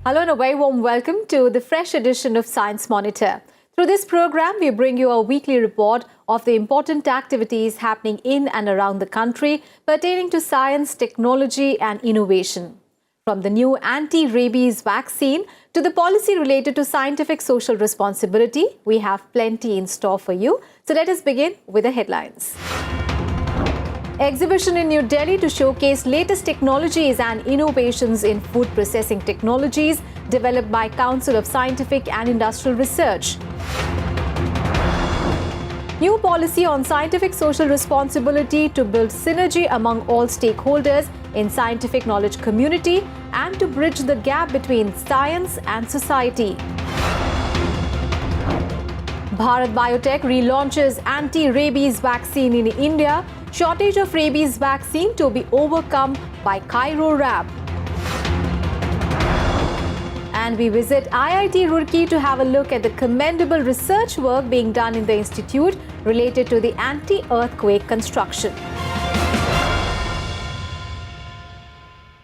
Hello and a very warm welcome to the fresh edition of Science Monitor. Through this program, we bring you a weekly report of the important activities happening in and around the country pertaining to science, technology and innovation. From the new anti-rabies vaccine to the policy related to scientific social responsibility, we have plenty in store for you. So let us begin with the headlines. Exhibition in New Delhi to showcase latest technologies and innovations in food processing technologies developed by Council of Scientific and Industrial Research. New policy on scientific social responsibility to build synergy among all stakeholders in scientific knowledge community and to bridge the gap between science and society. Bharat Biotech relaunches anti-rabies vaccine in India. Shortage of rabies vaccine to be overcome by Cairo Lab. And we visit IIT Roorkee to have a look at the commendable research work being done in the institute related to the anti-earthquake construction.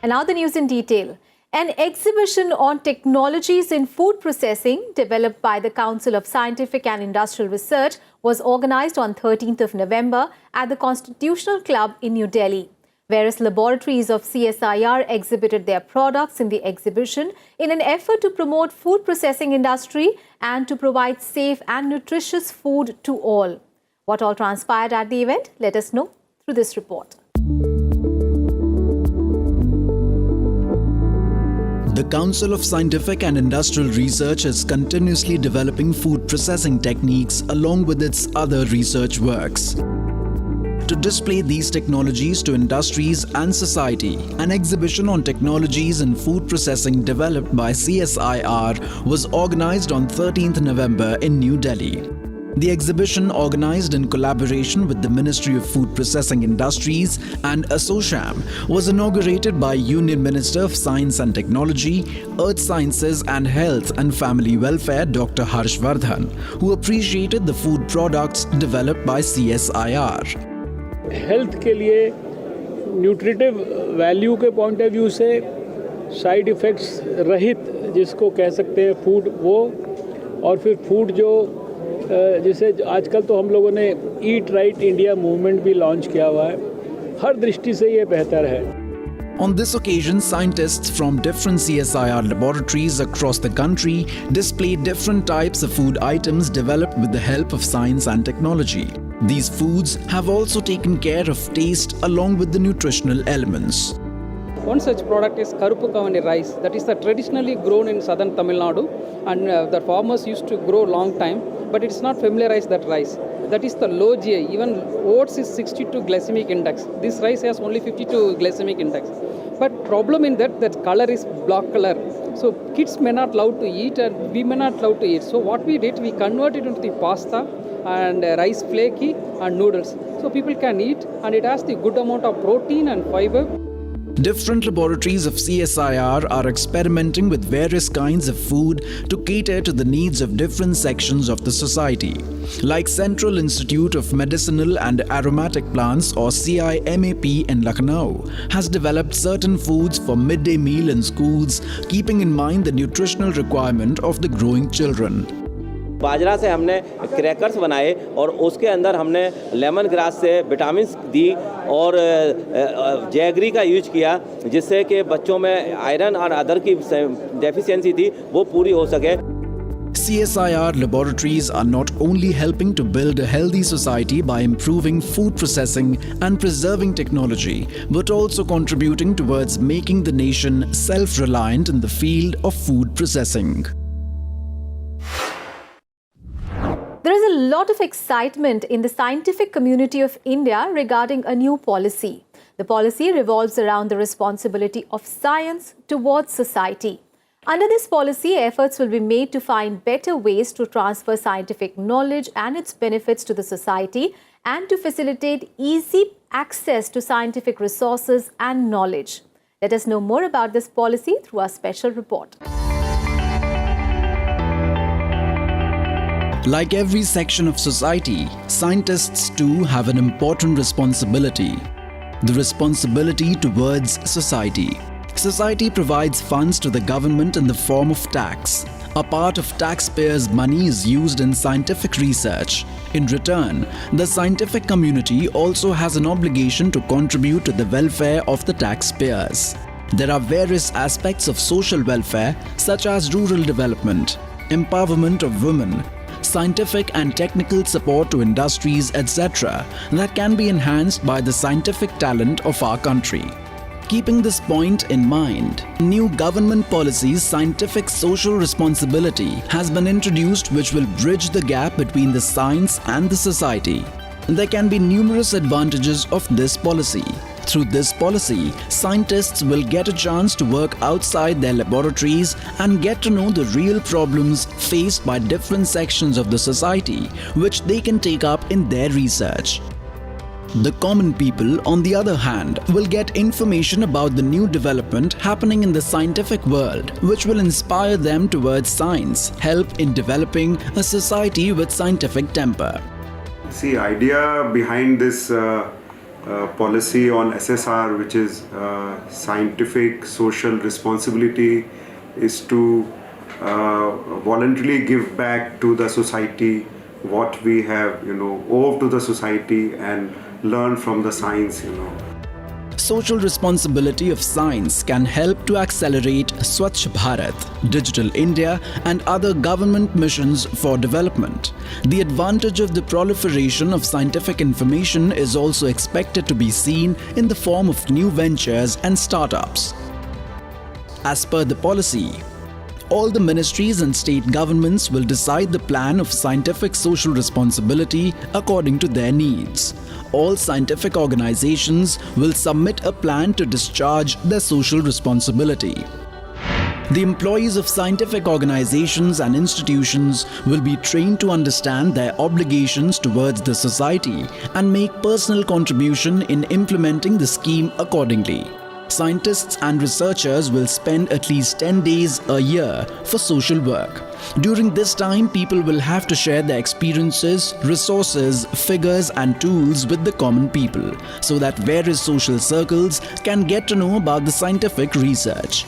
And now the news in detail. An exhibition on technologies in food processing developed by the Council of Scientific and Industrial Research was organized on 13th of November at the Constitutional Club in New Delhi. Various laboratories of CSIR exhibited their products in the exhibition in an effort to promote food processing industry and to provide safe and nutritious food to all. What all transpired at the event? Let us know through this report. The Council of Scientific and Industrial Research is continuously developing food processing techniques along with its other research works. To display these technologies to industries and society, an exhibition on technologies in food processing developed by CSIR was organized on 13th November in New Delhi. The exhibition, organized in collaboration with the Ministry of Food Processing Industries and ASSOCHAM, was inaugurated by Union Minister of Science and Technology, Earth Sciences and Health and Family Welfare Dr. Harshvardhan, who appreciated the food products developed by CSIR. Health के लिए nutritive value के point of view से side effects रहित जिसको कह सकते हैं food वो, और फिर फूड जो जिसे आजकल तो हम लोगों ने ईट राइट इंडिया मूवमेंट भी लॉन्च किया हुआ है, हर दृष्टि से ये बेहतर है. On this occasion, scientists from different CSIR laboratories across the country displayed different types of food items developed with the help of science and technology. These foods have also taken care of taste along with the nutritional elements. One such product is Karupu Kavani rice, that is traditionally grown in southern Tamil Nadu, and the farmers used to grow long time, but it's not familiarized that rice. That is the low GI. Even oats is 62 glycemic index. This rice has only 52 glycemic index. But problem in that color is black color. So kids may not love to eat and we may not love to eat. So what we did, we converted into the pasta and rice flaky and noodles. So people can eat and it has the good amount of protein and fiber. Different laboratories of CSIR are experimenting with various kinds of food to cater to the needs of different sections of the society. Like Central Institute of Medicinal and Aromatic Plants or CIMAP in Lucknow has developed certain foods for midday meal in schools, keeping in mind the nutritional requirement of the growing children. बाजरा से हमने crackers बनाए और उसके अंदर हमने lemon grass से vitamins दी और jaggery का यूज किया जिससे कि बच्चों में आयरन और अदर की डेफिशिएंसी थी वो पूरी हो सके. CSIR laboratories are not only helping to build a healthy society by improving food processing and preserving technology, but also contributing towards making the nation self-reliant in the field of food processing. There is a lot of excitement in the scientific community of India regarding a new policy. The policy revolves around the responsibility of science towards society. Under this policy, efforts will be made to find better ways to transfer scientific knowledge and its benefits to the society and to facilitate easy access to scientific resources and knowledge. Let us know more about this policy through our special report. Like every section of society, scientists too have an important responsibility. The responsibility towards society. Society provides funds to the government in the form of tax. A part of taxpayers' money is used in scientific research. In return, the scientific community also has an obligation to contribute to the welfare of the taxpayers. There are various aspects of social welfare such as rural development, empowerment of women, scientific and technical support to industries, etc., that can be enhanced by the scientific talent of our country. Keeping this point in mind, new government policies scientific social responsibility has been introduced which will bridge the gap between the science and the society. There can be numerous advantages of this policy. Through this policy, scientists will get a chance to work outside their laboratories and get to know the real problems faced by different sections of the society, which they can take up in their research. The common people, on the other hand, will get information about the new development happening in the scientific world, which will inspire them towards science, help in developing a society with scientific temper. See, idea behind this policy on SSR, which is scientific social responsibility, is to voluntarily give back to the society what we have, owe to the society and learn from the science, Social responsibility of science can help to accelerate Swachh Bharat, Digital India and other government missions for development. The advantage of the proliferation of scientific information is also expected to be seen in the form of new ventures and startups. As per the policy, all the ministries and state governments will decide the plan of scientific social responsibility according to their needs. All scientific organizations will submit a plan to discharge their social responsibility. The employees of scientific organizations and institutions will be trained to understand their obligations towards the society and make personal contribution in implementing the scheme accordingly. Scientists and researchers will spend at least 10 days a year for social work. During this time, people will have to share their experiences, resources, figures and tools with the common people so that various social circles can get to know about the scientific research.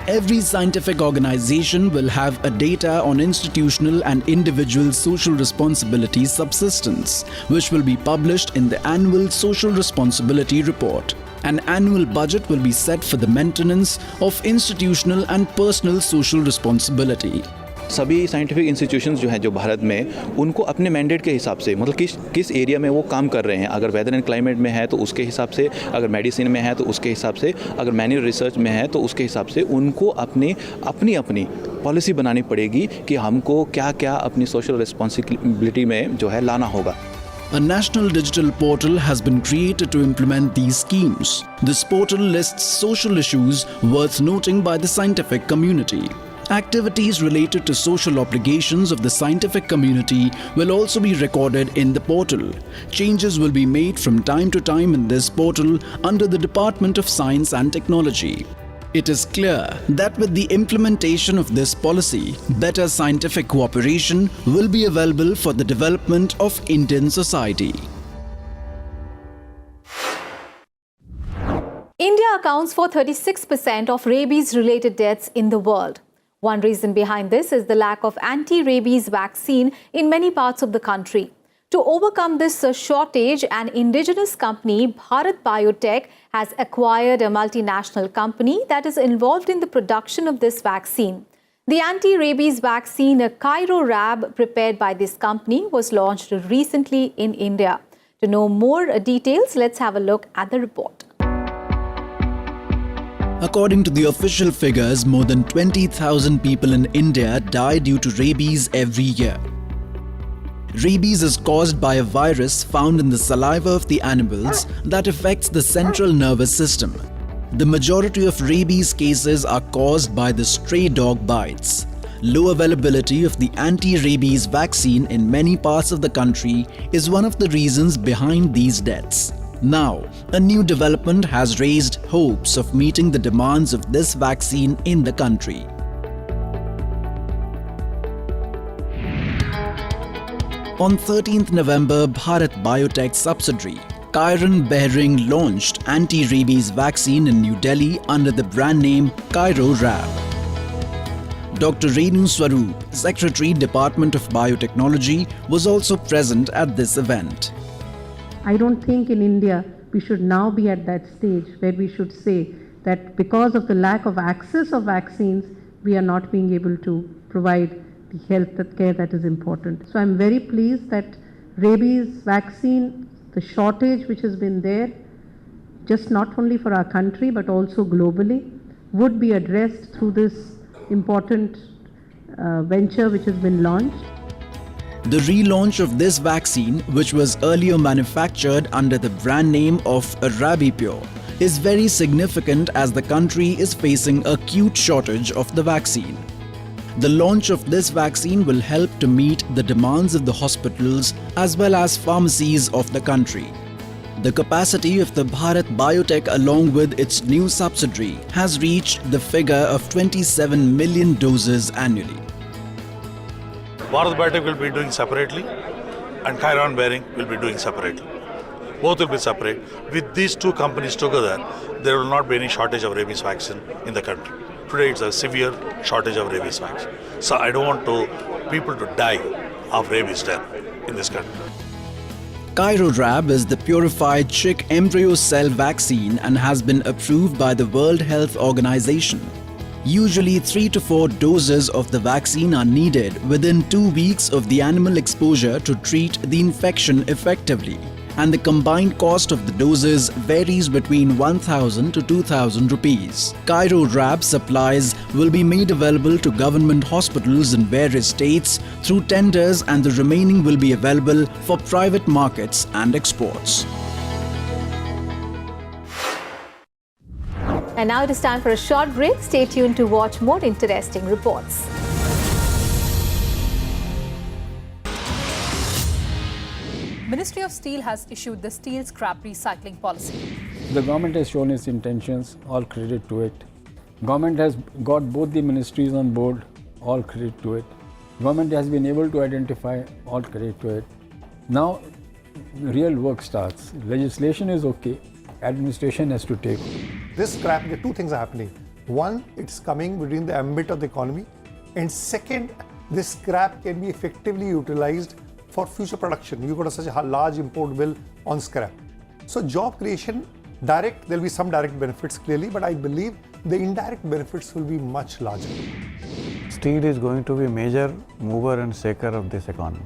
Every scientific organization will have a data on institutional and individual social responsibility subsistence, which will be published in the annual Social Responsibility Report. An annual budget will be set for the maintenance of institutional and personal social responsibility. सभी scientific institutions जो हैं जो भारत में उनको अपने mandate के हिसाब से मतलब किस एरिया में वो काम कर रहे हैं, अगर वेदर एंड क्लाइमेट में है तो उसके हिसाब से, अगर मेडिसिन में है तो उसके हिसाब से, अगर मैन्युअल रिसर्च में है तो उसके हिसाब से उनको अपनी पॉलिसी बनानी पड़ेगी कि हमको क्या क्या अपनी सोशल रिस्पॉन्सिबिलिटी में जो है लाना होगा. A national digital portal has been created to implement these schemes. This portal lists social issues worth noting by the scientific community. Activities related to social obligations of the scientific community will also be recorded in the portal. Changes will be made from time to time in this portal under the Department of Science and Technology. It is clear that with the implementation of this policy, better scientific cooperation will be available for the development of Indian society. India accounts for 36% of rabies-related deaths in the world. One reason behind this is the lack of anti-rabies vaccine in many parts of the country. To overcome this shortage, an indigenous company, Bharat Biotech, has acquired a multinational company that is involved in the production of this vaccine. The anti-rabies vaccine, a Cairo-Rab, prepared by this company, was launched recently in India. To know more details, let's have a look at the report. According to the official figures, more than 20,000 people in India die due to rabies every year. Rabies is caused by a virus found in the saliva of the animals that affects the central nervous system. The majority of rabies cases are caused by the stray dog bites. Low availability of the anti-rabies vaccine in many parts of the country is one of the reasons behind these deaths. Now, a new development has raised hopes of meeting the demands of this vaccine in the country. On 13th November, Bharat Biotech subsidiary, Kiran Behring launched anti-rabies vaccine in New Delhi under the brand name Cairo-Rab. Dr. Renu Swaroop, Secretary, Department of Biotechnology, was also present at this event. I don't think in India we should now be at that stage where we should say that because of the lack of access of vaccines, we are not being able to provide the health care that is important. So I'm very pleased that rabies vaccine, the shortage which has been there, just not only for our country but also globally, would be addressed through this important venture which has been launched. The relaunch of this vaccine, which was earlier manufactured under the brand name of Rabipur, is very significant as the country is facing acute shortage of the vaccine. The launch of this vaccine will help to meet the demands of the hospitals as well as pharmacies of the country. The capacity of the Bharat Biotech along with its new subsidiary has reached the figure of 27 million doses annually. Bharat Biotech will be doing separately and Kiran Behring will be doing separately. Both will be separate. With these two companies together, there will not be any shortage of rabies vaccine in the country. Today it's a severe shortage of rabies vaccine. So I don't want people to die of rabies death in this country. Cairo-Rab is the purified chick embryo cell vaccine and has been approved by the World Health Organization. Usually 3 to 4 doses of the vaccine are needed within 2 weeks of the animal exposure to treat the infection effectively, and the combined cost of the doses varies between 1,000 to 2,000 rupees. Cairo-Rab supplies will be made available to government hospitals in various states through tenders, and the remaining will be available for private markets and exports. And now it is time for a short break. Stay tuned to watch more interesting reports. Ministry of Steel has issued the steel scrap recycling policy. The government has shown its intentions, all credit to it. Government has got both the ministries on board, all credit to it. Government has been able to identify, all credit to it. Now, real work starts. Legislation is okay, administration has to take. This scrap, two things are happening. One, it's coming within the ambit of the economy. And second, this scrap can be effectively utilized for future production. You've got such a large import bill on scrap. So job creation, direct, there'll be some direct benefits clearly, but I believe the indirect benefits will be much larger. Steel is going to be a major mover and shaker of this economy.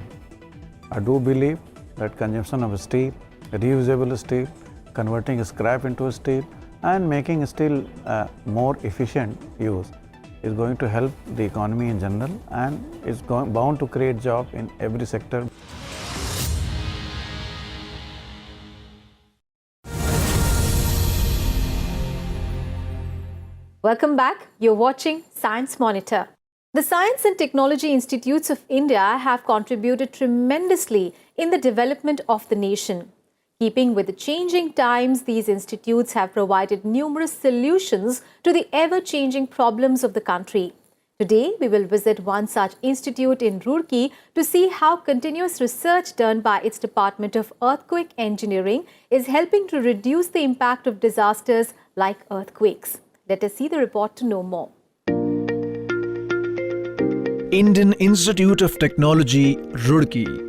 I do believe that consumption of steel, reusable steel, converting scrap into steel and making steel more efficient use is going to help the economy in general and is bound to create jobs in every sector. Welcome back. You're watching Science Monitor. The Science and Technology Institutes of India have contributed tremendously in the development of the nation. Keeping with the changing times, these institutes have provided numerous solutions to the ever-changing problems of the country. Today, we will visit one such institute in Roorkee to see how continuous research done by its Department of Earthquake Engineering is helping to reduce the impact of disasters like earthquakes. Let us see the report to know more. Indian Institute of Technology, Roorkee.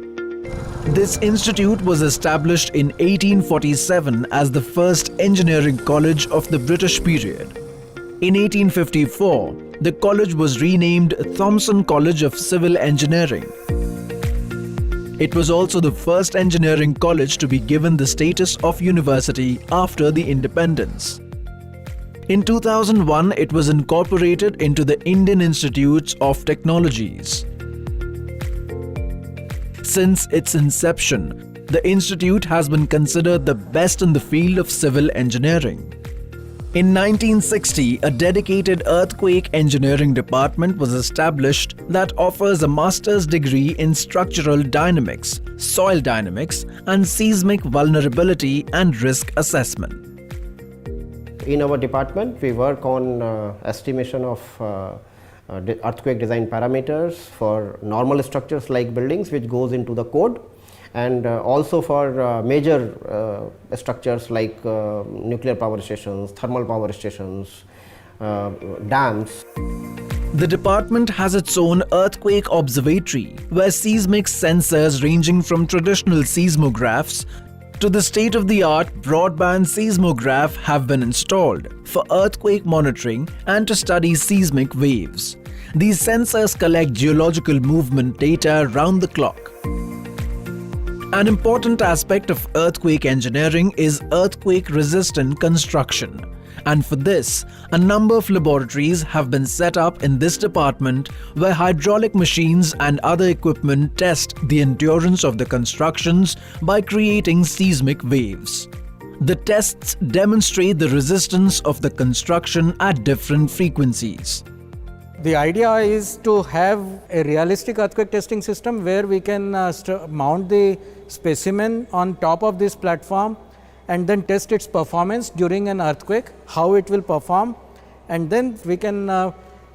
This institute was established in 1847 as the first engineering college of the British period. In 1854, the college was renamed Thomson College of Civil Engineering. It was also the first engineering college to be given the status of university after the independence. In 2001, it was incorporated into the Indian Institutes of Technologies. Since its inception, the institute has been considered the best in the field of civil engineering. In 1960, a dedicated earthquake engineering department was established that offers a master's degree in structural dynamics, soil dynamics, and seismic vulnerability and risk assessment. In our department, we work on estimation of earthquake design parameters for normal structures like buildings, which goes into the code, and also for major structures like nuclear power stations, thermal power stations, dams. The department has its own earthquake observatory, where seismic sensors ranging from traditional seismographs to the state-of-the-art broadband seismograph have been installed for earthquake monitoring and to study seismic waves. These sensors collect geological movement data round the clock. An important aspect of earthquake engineering is earthquake-resistant construction. And for this, a number of laboratories have been set up in this department where hydraulic machines and other equipment test the endurance of the constructions by creating seismic waves. The tests demonstrate the resistance of the construction at different frequencies. The idea is to have a realistic earthquake testing system where we can mount the specimen on top of this platform and then test its performance during an earthquake, how it will perform, and then we can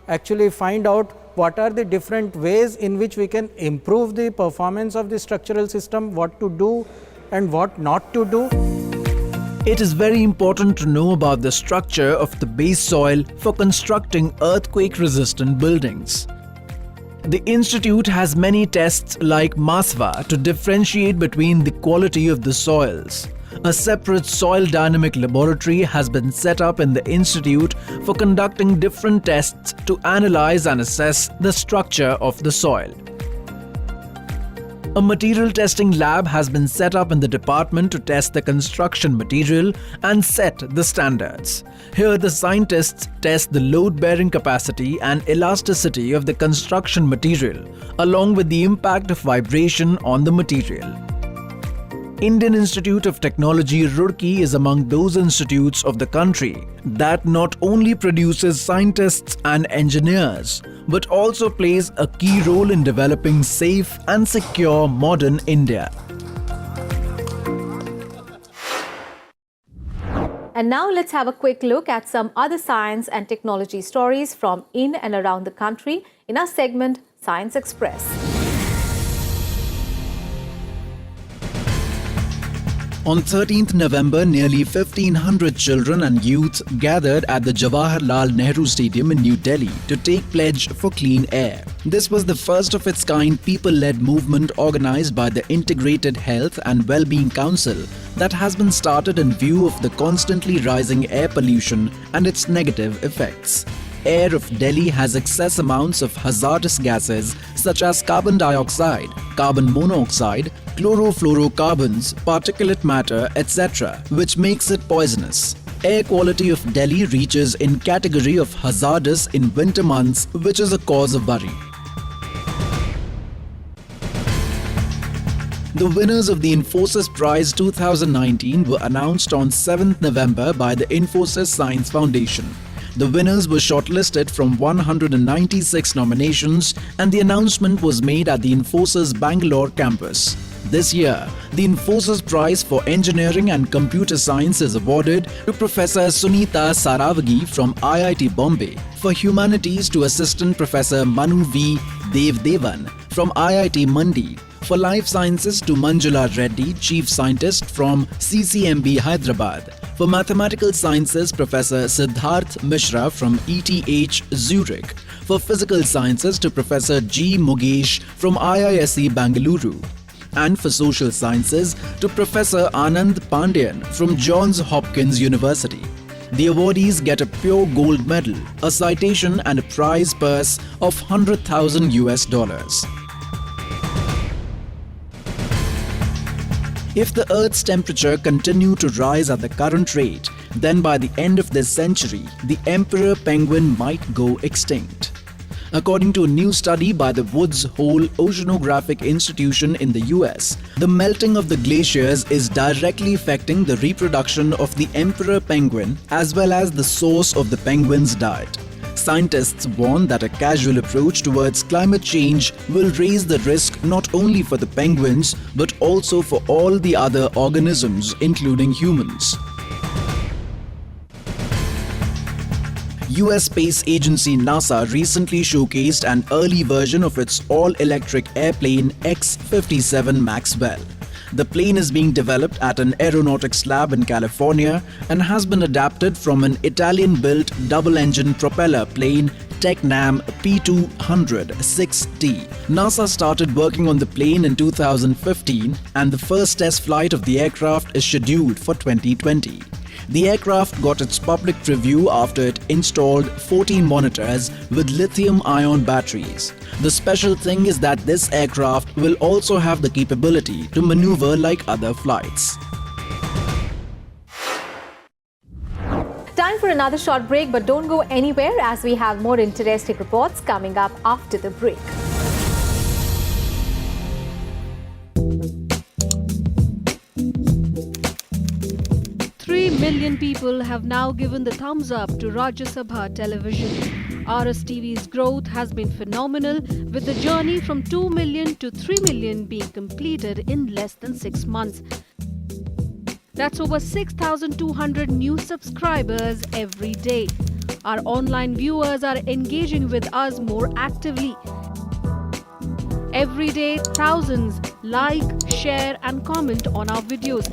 actually find out what are the different ways in which we can improve the performance of the structural system, what to do and what not to do. It is very important to know about the structure of the base soil for constructing earthquake-resistant buildings. The institute has many tests like MASVA to differentiate between the quality of the soils. A separate soil dynamic laboratory has been set up in the institute for conducting different tests to analyze and assess the structure of the soil. A material testing lab has been set up in the department to test the construction material and set the standards. Here, the scientists test the load-bearing capacity and elasticity of the construction material, along with the impact of vibration on the material. Indian Institute of Technology, Roorkee is among those institutes of the country that not only produces scientists and engineers, but also plays a key role in developing safe and secure modern India. And now let's have a quick look at some other science and technology stories from in and around the country in our segment Science Express. On 13th November, nearly 1,500 children and youth gathered at the Jawaharlal Nehru Stadium in New Delhi to take pledge for clean air. This was the first of its kind people-led movement organized by the Integrated Health and Wellbeing Council that has been started in view of the constantly rising air pollution and its negative effects. Air of Delhi has excess amounts of hazardous gases such as carbon dioxide, carbon monoxide, chlorofluorocarbons, particulate matter, etc., which makes it poisonous. Air quality of Delhi reaches in category of hazardous in winter months, which is a cause of worry. The winners of the Infosys Prize 2019 were announced on 7th November by the Infosys Science Foundation. The winners were shortlisted from 196 nominations and the announcement was made at the Infosys Bangalore campus. This year, the Infosys Prize for Engineering and Computer Science is awarded to Professor Sunita Saravagi from IIT Bombay, for Humanities to Assistant Professor Manu V. Devdevan from IIT Mandi, for Life Sciences to Manjula Reddy, Chief Scientist from CCMB Hyderabad, for Mathematical Sciences Professor Siddharth Mishra from ETH Zurich, for Physical Sciences to Professor G. Mugesh from IISc Bangalore, and for Social Sciences to Professor Anand Pandian from Johns Hopkins University. The awardees get a pure gold medal, a citation and a prize purse of $100,000. If the Earth's temperature continues to rise at the current rate, then by the end of this century, the emperor penguin might go extinct. According to a new study by the Woods Hole Oceanographic Institution in the US, the melting of the glaciers is directly affecting the reproduction of the emperor penguin as well as the source of the penguin's diet. Scientists warn that a casual approach towards climate change will raise the risk not only for the penguins but also for all the other organisms, including humans. US Space Agency NASA recently showcased an early version of its all-electric airplane X-57 Maxwell. The plane is being developed at an aeronautics lab in California and has been adapted from an Italian-built double-engine propeller plane TechNam P200-6T. NASA started working on the plane in 2015 and the first test flight of the aircraft is scheduled for 2020. The aircraft got its public preview after it installed 14 monitors with lithium-ion batteries. The special thing is that this aircraft will also have the capability to maneuver like other flights. Time for another short break, but don't go anywhere as we have more interesting reports coming up after the break. Million people have now given the thumbs up to Rajya Sabha television. RSTV's growth has been phenomenal, with the journey from 2 million to 3 million being completed in less than 6 months. That's over 6,200 new subscribers every day. Our online viewers are engaging with us more actively. Every day, thousands like, share and comment on our videos.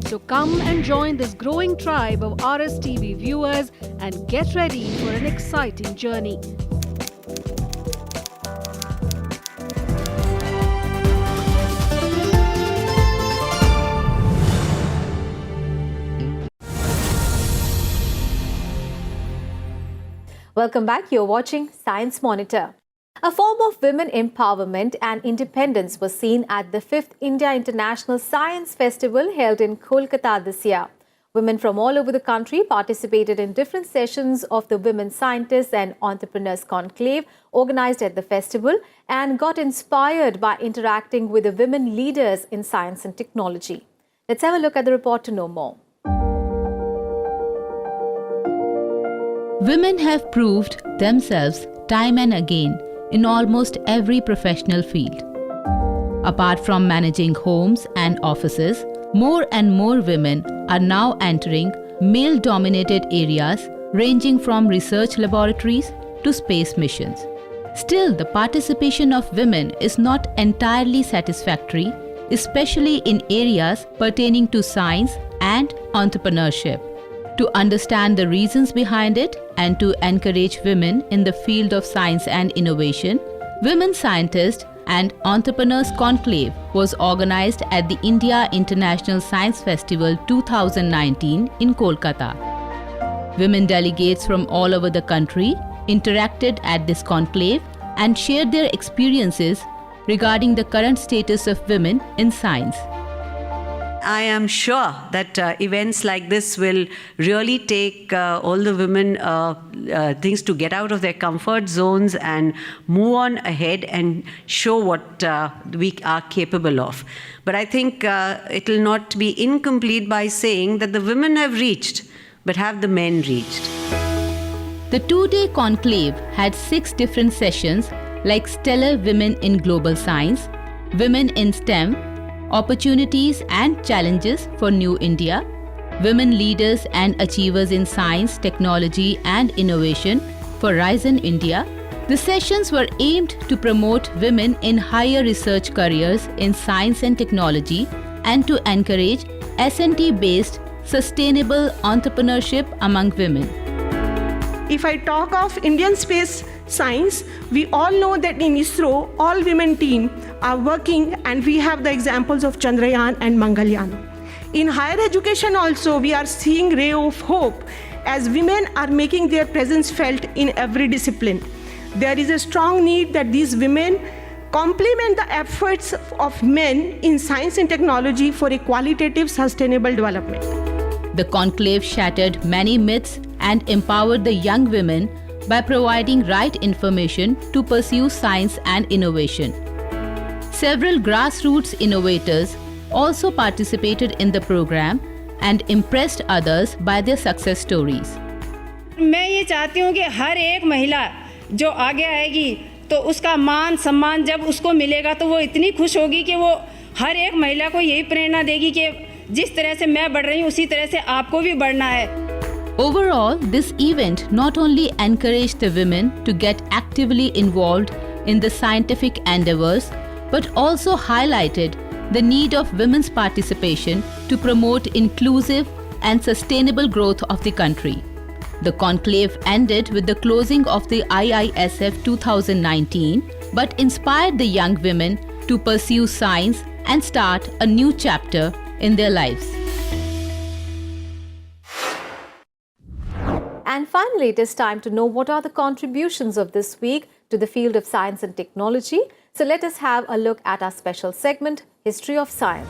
So come and join this growing tribe of RSTV viewers and get ready for an exciting journey. Welcome back. You're watching Science Monitor. A form of women empowerment and independence was seen at the 5th India International Science Festival held in Kolkata this year. Women from all over the country participated in different sessions of the Women Scientists and Entrepreneurs Conclave organized at the festival and got inspired by interacting with the women leaders in science and technology. Let's have a look at the report to know more. Women have proved themselves time and again in almost every professional field. Apart from managing homes and offices, more and more women are now entering male-dominated areas ranging from research laboratories to space missions. Still, the participation of women is not entirely satisfactory, especially in areas pertaining to science and entrepreneurship. To understand the reasons behind it and to encourage women in the field of science and innovation, Women Scientists and Entrepreneurs Conclave was organized at the India International Science Festival 2019 in Kolkata. Women delegates from all over the country interacted at this conclave and shared their experiences regarding the current status of women in science. I am sure that events like this will really take all the women things to get out of their comfort zones and move on ahead and show what we are capable of. But I think it will not be incomplete by saying that the women have reached, but have the men reached? The two-day conclave had 6 different sessions like Stellar Women in Global Science, Women in STEM, Opportunities and Challenges for New India, Women Leaders and Achievers in Science, Technology and Innovation for Rise in India. The sessions were aimed to promote women in higher research careers in science and technology and to encourage S&T-based sustainable entrepreneurship among women. If I talk of Indian space science, we all know that in ISRO, all women team are working, and we have the examples of Chandrayaan and Mangalyaan. In higher education also, we are seeing ray of hope as women are making their presence felt in every discipline. There is a strong need that these women complement the efforts of men in science and technology for a qualitative, sustainable development. The conclave shattered many myths and empowered the young women by providing right information to pursue science and innovation. Several grassroots innovators also participated in the program and impressed others by their success stories. मैं ये चाहती हूँ कि हर एक महिला जो आगे आएगी तो उसका मान सम्मान जब उसको मिलेगा तो वो इतनी खुश होगी कि वो हर एक महिला को यही प्रेरणा देगी कि जिस तरह से मैं बढ़ रही हूँ उसी तरह से आपको भी बढ़ना है. Overall, this event not only encouraged the women to get actively involved in the scientific endeavors, but also highlighted the need of women's participation to promote inclusive and sustainable growth of the country. The conclave ended with the closing of the IISF 2019, but inspired the young women to pursue science and start a new chapter in their lives. And finally, it is time to know what are the contributions of this week to the field of science and technology. So let us have a look at our special segment, History of Science.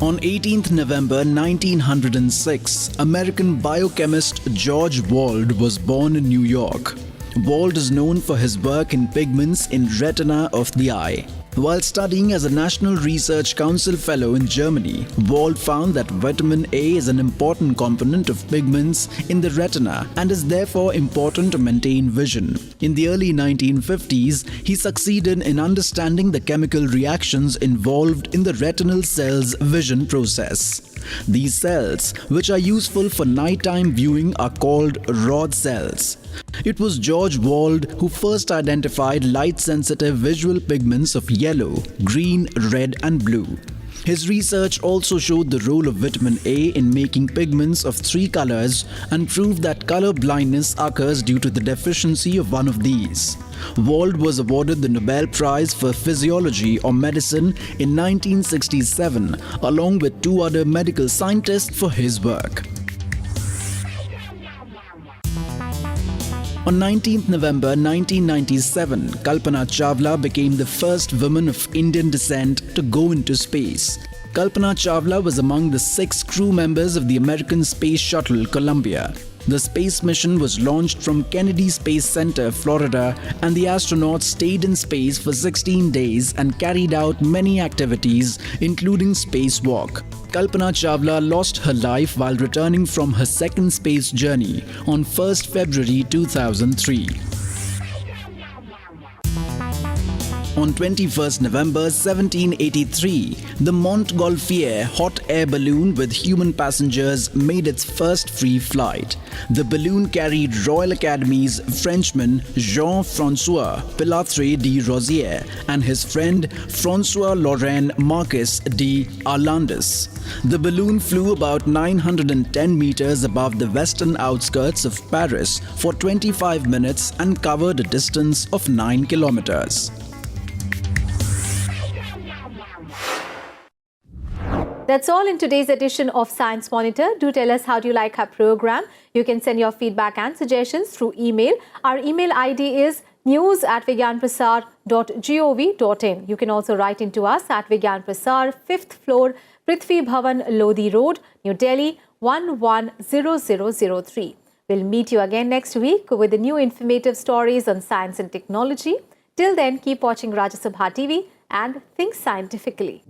On 18th November 1906, American biochemist George Wald was born in New York. Wald is known for his work in pigments in retina of the eye. While studying as a National Research Council Fellow in Germany, Wald found that vitamin A is an important component of pigments in the retina and is therefore important to maintain vision. In the early 1950s, he succeeded in understanding the chemical reactions involved in the retinal cell's vision process. These cells, which are useful for nighttime viewing, are called rod cells. It was George Wald who first identified light-sensitive visual pigments of yellow, green, red and blue. His research also showed the role of vitamin A in making pigments of 3 colors and proved that color blindness occurs due to the deficiency of one of these. Wald was awarded the Nobel Prize for Physiology or Medicine in 1967, along with 2 other medical scientists for his work. On 19th November 1997, Kalpana Chawla became the first woman of Indian descent to go into space. Kalpana Chawla was among the 6 crew members of the American space shuttle Columbia. The space mission was launched from Kennedy Space Center, Florida, and the astronauts stayed in space for 16 days and carried out many activities, including spacewalk. Kalpana Chawla lost her life while returning from her second space journey on 1st February 2003. On 21st November 1783, the Montgolfier hot air balloon with human passengers made its first free flight. The balloon carried Royal Academy's Frenchman Jean-François Pilatre de Rosière and his friend François-Laurent Marquis de Arlandis. The balloon flew about 910 meters above the western outskirts of Paris for 25 minutes and covered a distance of 9 kilometers. That's all in today's edition of Science Monitor. Do tell us how do you like our program. You can send your feedback and suggestions through email. Our email ID is news@vigyanprasar.gov.in. You can also write into us at Vigyan Prasar, 5th floor, Prithvi Bhavan, Lodi Road, New Delhi, 110003. We'll meet you again next week with the new informative stories on science and technology. Till then, keep watching Rajya Sabha TV and think scientifically.